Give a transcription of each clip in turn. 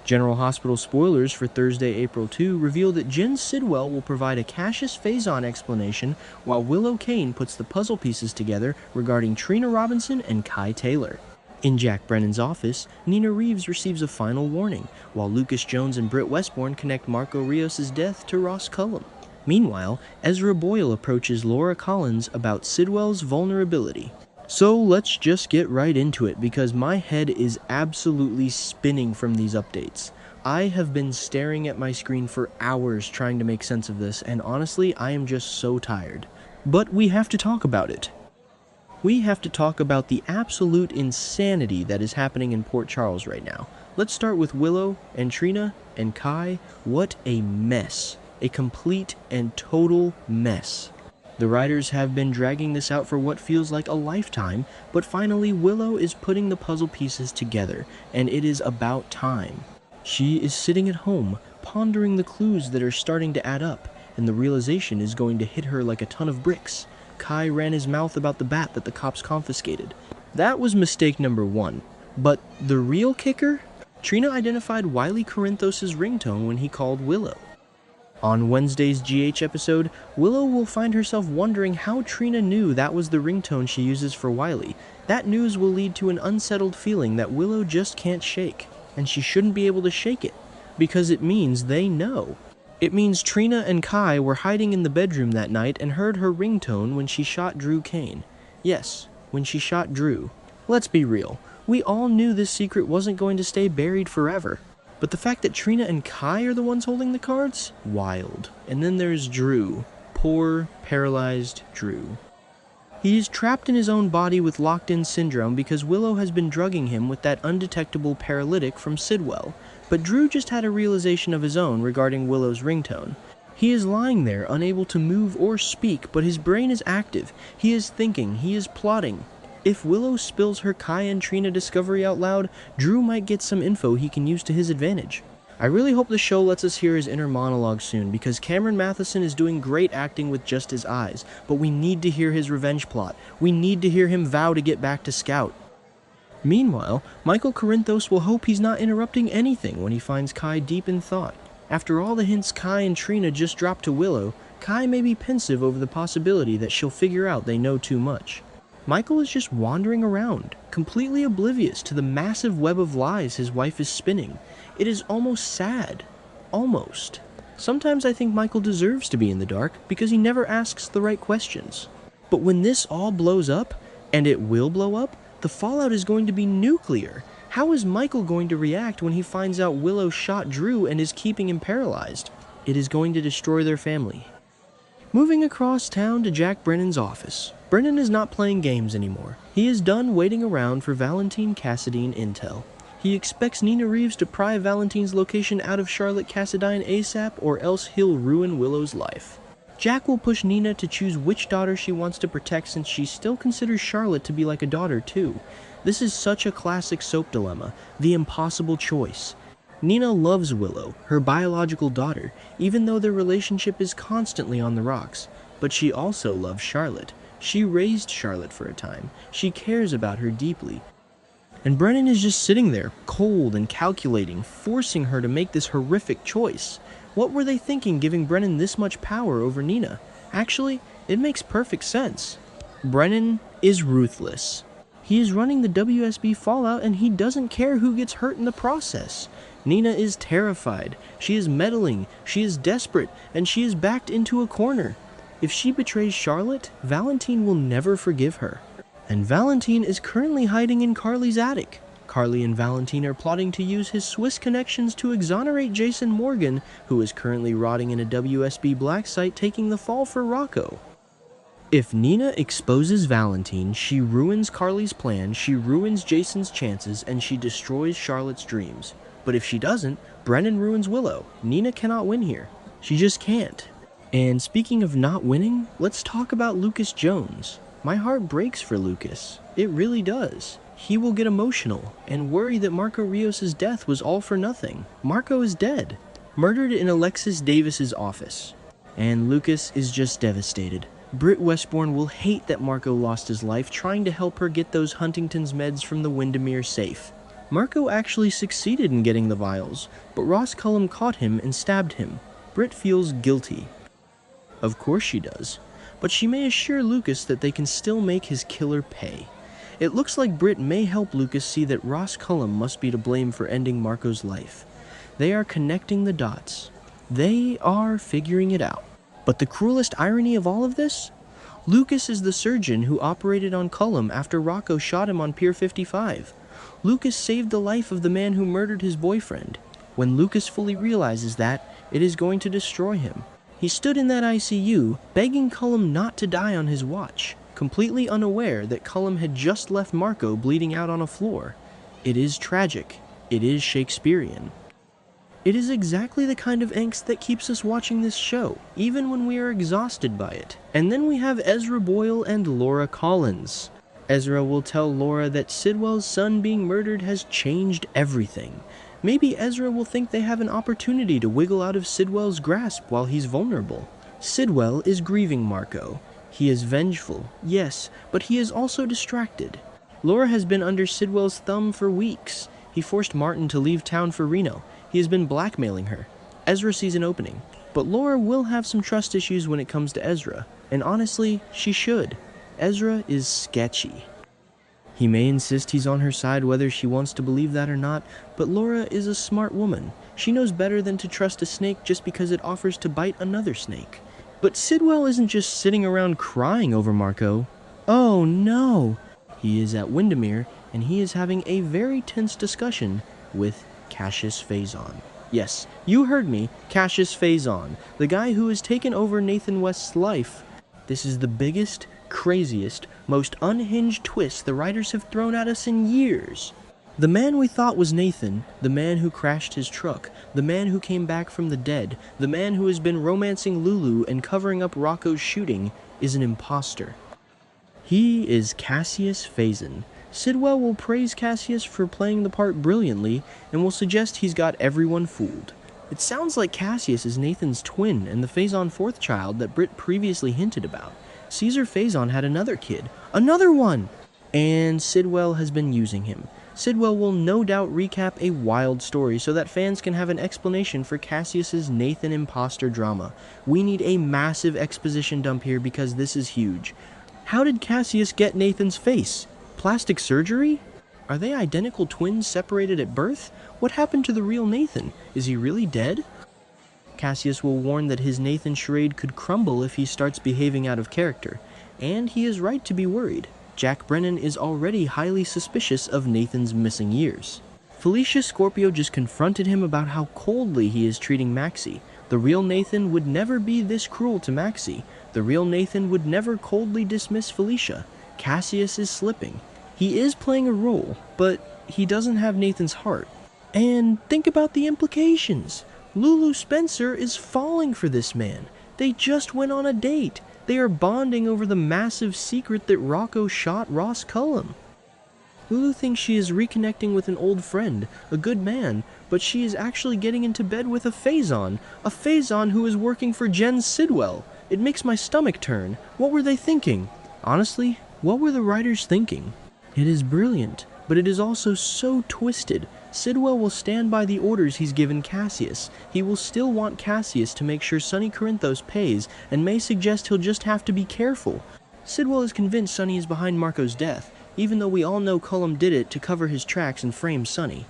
General Hospital spoilers for Thursday, April 2 reveal that Jen Sidwell will provide a Cassius Phazon explanation while Willow Kane puts the puzzle pieces together regarding Trina Robinson and Kai Taylor. In Jack Brennan's office, Nina Reeves receives a final warning, while Lucas Jones and Britt Westbourne connect Marco Rios' death to Ross Cullum. Meanwhile, Ezra Boyle approaches Laura Collins about Sidwell's vulnerability. So let's just get right into it because my head is absolutely spinning from these updates. I have been staring at my screen for hours trying to make sense of this, and honestly, I am just so tired. But we have to talk about it. We have to talk about the absolute insanity that is happening in Port Charles right now. Let's start with Willow and Trina and Kai. What a mess. A complete and total mess. The writers have been dragging this out for what feels like a lifetime, but finally Willow is putting the puzzle pieces together, and it is about time. She is sitting at home, pondering the clues that are starting to add up, and the realization is going to hit her like a ton of bricks. Kai ran his mouth about the bat that the cops confiscated. That was mistake number 1. But the real kicker? Trina identified Wiley Corinthos' ringtone when he called Willow. On Wednesday's GH episode, Willow will find herself wondering how Trina knew that was the ringtone she uses for Wiley. That news will lead to an unsettled feeling that Willow just can't shake, and she shouldn't be able to shake it, because it means they know. It means Trina and Kai were hiding in the bedroom that night and heard her ringtone when she shot Drew Kane. Yes, when she shot Drew. Let's be real, we all knew this secret wasn't going to stay buried forever. But the fact that Trina and Kai are the ones holding the cards? Wild. And then there's Drew. Poor, paralyzed Drew. He is trapped in his own body with locked-in syndrome because Willow has been drugging him with that undetectable paralytic from Sidwell. But Drew just had a realization of his own regarding Willow's ringtone. He is lying there, unable to move or speak, but his brain is active. He is thinking. He is plotting. If Willow spills her Kai and Trina discovery out loud, Drew might get some info he can use to his advantage. I really hope the show lets us hear his inner monologue soon, because Cameron Matheson is doing great acting with just his eyes, but we need to hear his revenge plot. We need to hear him vow to get back to Scout. Meanwhile, Michael Corinthos will hope he's not interrupting anything when he finds Kai deep in thought. After all the hints Kai and Trina just dropped to Willow, Kai may be pensive over the possibility that she'll figure out they know too much. Michael is just wandering around, completely oblivious to the massive web of lies his wife is spinning. It is almost sad. Almost. Sometimes I think Michael deserves to be in the dark because he never asks the right questions. But when this all blows up, and it will blow up, the fallout is going to be nuclear. How is Michael going to react when he finds out Willow shot Drew and is keeping him paralyzed? It is going to destroy their family. Moving across town to Jack Brennan's office. Brennan is not playing games anymore. He is done waiting around for Valentine Cassadine intel. He expects Nina Reeves to pry Valentine's location out of Charlotte Cassadine ASAP, or else he'll ruin Willow's life. Jack will push Nina to choose which daughter she wants to protect since she still considers Charlotte to be like a daughter too. This is such a classic soap dilemma, the impossible choice. Nina loves Willow, her biological daughter, even though their relationship is constantly on the rocks. But she also loves Charlotte. She raised Charlotte for a time. She cares about her deeply. And Brennan is just sitting there, cold and calculating, forcing her to make this horrific choice. What were they thinking giving Brennan this much power over Nina? Actually, it makes perfect sense. Brennan is ruthless. He is running the WSB Fallout and he doesn't care who gets hurt in the process. Nina is terrified. She is meddling. She is desperate. And she is backed into a corner. If she betrays Charlotte, Valentine will never forgive her. And Valentine is currently hiding in Carly's attic. Carly and Valentine are plotting to use his Swiss connections to exonerate Jason Morgan, who is currently rotting in a WSB black site taking the fall for Rocco. If Nina exposes Valentine, she ruins Carly's plan, she ruins Jason's chances, and she destroys Charlotte's dreams. But if she doesn't, Brennan ruins Willow. Nina cannot win here. She just can't. And speaking of not winning, let's talk about Lucas Jones. My heart breaks for Lucas. It really does. He will get emotional and worry that Marco Rios' death was all for nothing. Marco is dead, murdered in Alexis Davis's office. And Lucas is just devastated. Britt Westbourne will hate that Marco lost his life trying to help her get those Huntington's meds from the Windermere safe. Marco actually succeeded in getting the vials, but Ross Cullum caught him and stabbed him. Britt feels guilty. Of course she does, but she may assure Lucas that they can still make his killer pay. It looks like Britt may help Lucas see that Ross Cullum must be to blame for ending Marco's life. They are connecting the dots. They are figuring it out. But the cruelest irony of all of this? Lucas is the surgeon who operated on Cullum after Rocco shot him on Pier 55. Lucas saved the life of the man who murdered his boyfriend. When Lucas fully realizes that, it is going to destroy him. He stood in that ICU, begging Cullum not to die on his watch, completely unaware that Cullum had just left Marco bleeding out on a floor. It is tragic. It is Shakespearean. It is exactly the kind of angst that keeps us watching this show, even when we are exhausted by it. And then we have Ezra Boyle and Laura Collins. Ezra will tell Laura that Sidwell's son being murdered has changed everything. Maybe Ezra will think they have an opportunity to wiggle out of Sidwell's grasp while he's vulnerable. Sidwell is grieving Marco. He is vengeful, yes, but he is also distracted. Laura has been under Sidwell's thumb for weeks. He forced Martin to leave town for Reno. He has been blackmailing her. Ezra sees an opening, but Laura will have some trust issues when it comes to Ezra, and honestly, she should. Ezra is sketchy. He may insist he's on her side whether she wants to believe that or not, but Laura is a smart woman. She knows better than to trust a snake just because it offers to bite another snake. But Sidwell isn't just sitting around crying over Marco. Oh no! He is at Windermere, and he is having a very tense discussion with Cassius Faison. Yes, you heard me, Cassius Faison, the guy who has taken over Nathan West's life. This is the biggest, craziest, most unhinged twist the writers have thrown at us in years. The man we thought was Nathan, the man who crashed his truck, the man who came back from the dead, the man who has been romancing Lulu and covering up Rocco's shooting, is an impostor. He is Cassius Faison. Sidwell will praise Cassius for playing the part brilliantly and will suggest he's got everyone fooled. It sounds like Cassius is Nathan's twin and the Faison fourth child that Britt previously hinted about. Caesar Faison had another kid. Another one! And Sidwell has been using him. Sidwell will no doubt recap a wild story so that fans can have an explanation for Cassius's Nathan imposter drama. We need a massive exposition dump here because this is huge. How did Cassius get Nathan's face? Plastic surgery? Are they identical twins separated at birth? What happened to the real Nathan? Is he really dead? Cassius will warn that his Nathan charade could crumble if he starts behaving out of character, and he is right to be worried. Jack Brennan is already highly suspicious of Nathan's missing years. Felicia Scorpio just confronted him about how coldly he is treating Maxie. The real Nathan would never be this cruel to Maxie. The real Nathan would never coldly dismiss Felicia. Cassius is slipping. He is playing a role, but he doesn't have Nathan's heart. And think about the implications. Lulu Spencer is falling for this man. They just went on a date. They are bonding over the massive secret that Rocco shot Ross Cullum. Lulu thinks she is reconnecting with an old friend, a good man, but she is actually getting into bed with a Faison who is working for Jen Sidwell. It makes my stomach turn. What were they thinking? Honestly, what were the writers thinking? It is brilliant, but it is also so twisted. Sidwell will stand by the orders he's given Cassius. He will still want Cassius to make sure Sonny Corinthos pays, and may suggest he'll just have to be careful. Sidwell is convinced Sonny is behind Marco's death, even though we all know Cullum did it to cover his tracks and frame Sonny.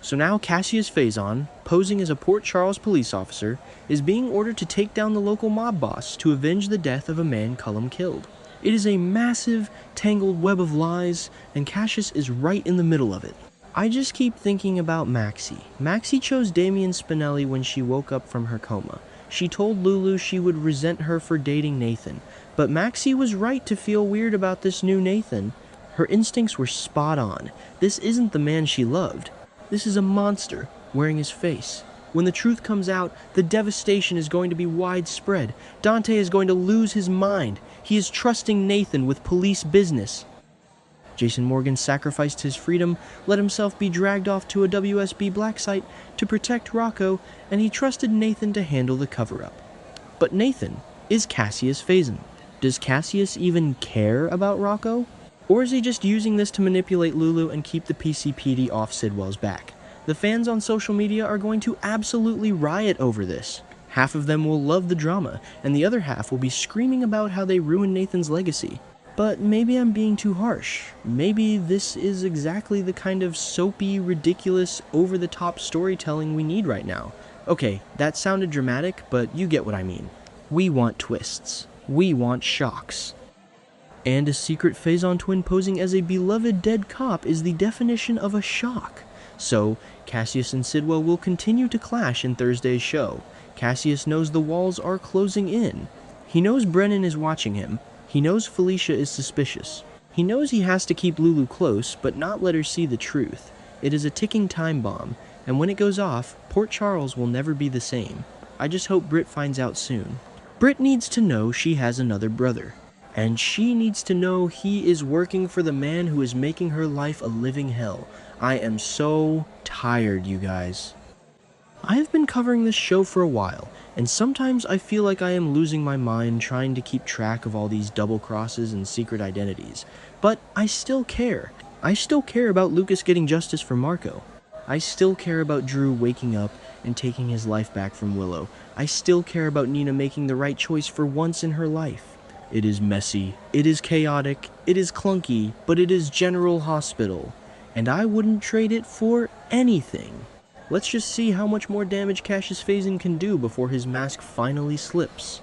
So now Cassius Faison, posing as a Port Charles police officer, is being ordered to take down the local mob boss to avenge the death of a man Cullum killed. It is a massive, tangled web of lies, and Cassius is right in the middle of it. I just keep thinking about Maxie. Maxie chose Damian Spinelli when she woke up from her coma. She told Lulu she would resent her for dating Nathan, but Maxie was right to feel weird about this new Nathan. Her instincts were spot on. This isn't the man she loved. This is a monster wearing his face. When the truth comes out, the devastation is going to be widespread. Dante is going to lose his mind. He is trusting Nathan with police business. Jason Morgan sacrificed his freedom, let himself be dragged off to a WSB black site to protect Rocco, and he trusted Nathan to handle the cover-up. But Nathan is Cassius Faison. Does Cassius even care about Rocco? Or is he just using this to manipulate Lulu and keep the PCPD off Sidwell's back? The fans on social media are going to absolutely riot over this. Half of them will love the drama, and the other half will be screaming about how they ruined Nathan's legacy. But maybe I'm being too harsh. Maybe this is exactly the kind of soapy, ridiculous, over-the-top storytelling we need right now. Okay, that sounded dramatic, but you get what I mean. We want twists. We want shocks. And a secret Phazon twin posing as a beloved dead cop is the definition of a shock. So, Cassius and Sidwell will continue to clash in Thursday's show. Cassius knows the walls are closing in. He knows Brennan is watching him. He knows Felicia is suspicious. He knows he has to keep Lulu close, but not let her see the truth. It is a ticking time bomb, and when it goes off, Port Charles will never be the same. I just hope Britt finds out soon. Britt needs to know she has another brother. And she needs to know he is working for the man who is making her life a living hell. I am so tired, you guys. I have been covering this show for a while, and sometimes I feel like I am losing my mind trying to keep track of all these double crosses and secret identities. But I still care. I still care about Lucas getting justice for Marco. I still care about Drew waking up and taking his life back from Willow. I still care about Nina making the right choice for once in her life. It is messy, it is chaotic, it is clunky, but it is General Hospital, and I wouldn't trade it for anything. Let's just see how much more damage Cassius Phazon can do before his mask finally slips.